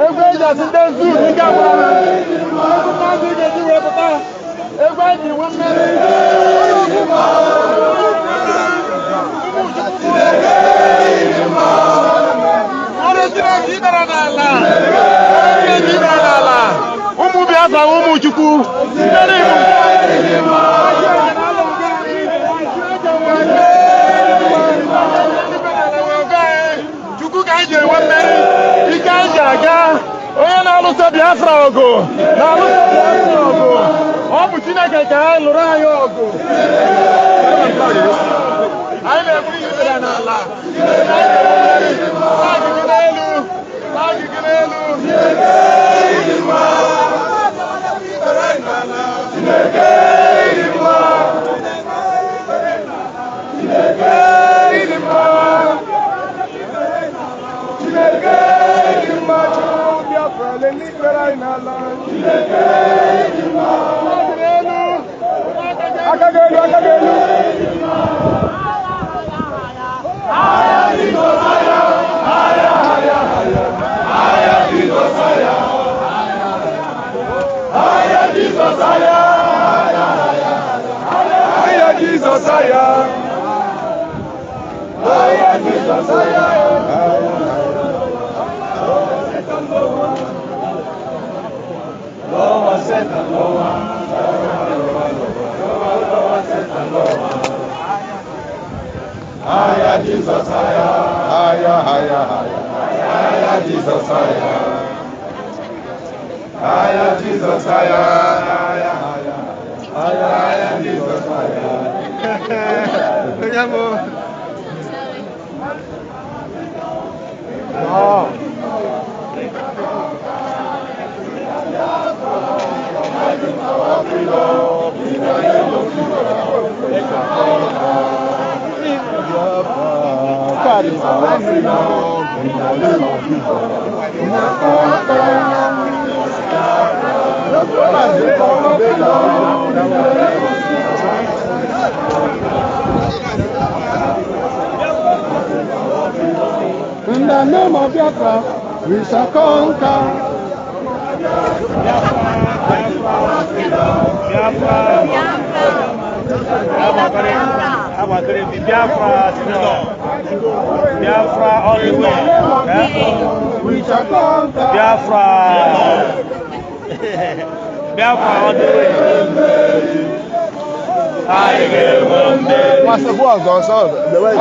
Egwu eji asị ndị nzu nke agbara epụta ndị ga-eji wee pụta egwu eji nwe mmeri ọrụ Chineke idara n'ala ụmụ Biafra ụmụ Chukwu mmeri Chukwu ka anyị ji enwe mmeri ike anyị ji aga onye na-alụso Biafra ọgụ na-alụso Biafra ọgụ ọ bụ Chineke ka anyị lụrụ anyị ọgụ anyị na-eburu ikpere n'ala agịgị n'elu agịgị n'elu Jesus, higher, higher, higher, Jesus, higher, higher, Jesus, higher, higher, higher, Jesus, higher. In the name of Biafra, we shall conquer. Biafra all the way. We shall conquer. Biafra all the way. What's the world goes on? The way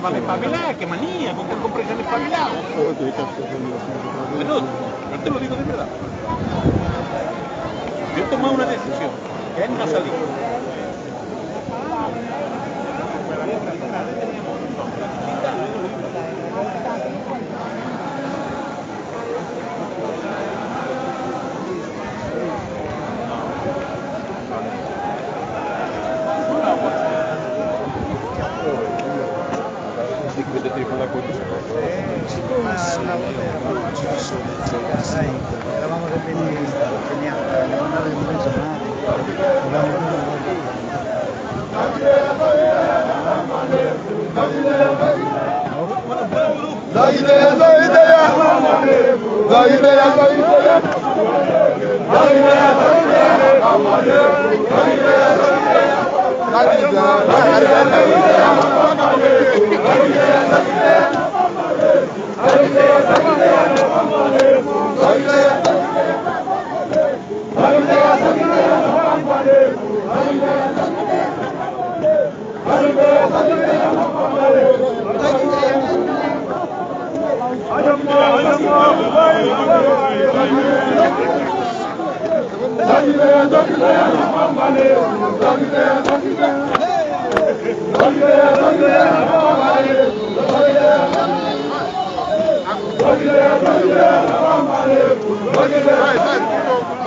Vale espabilar, qué manía, con que compres el espabilado. Bueno, yo te lo digo de verdad. Yo he tomado una decisión, que él no ha salido. Eravamo dependenti, abbiamo mandato in pensionati,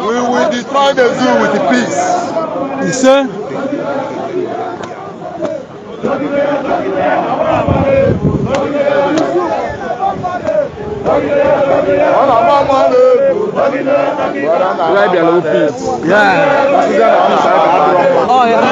We will destroy the zoo with peace. You say? Oh, yeah.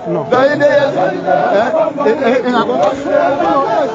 No.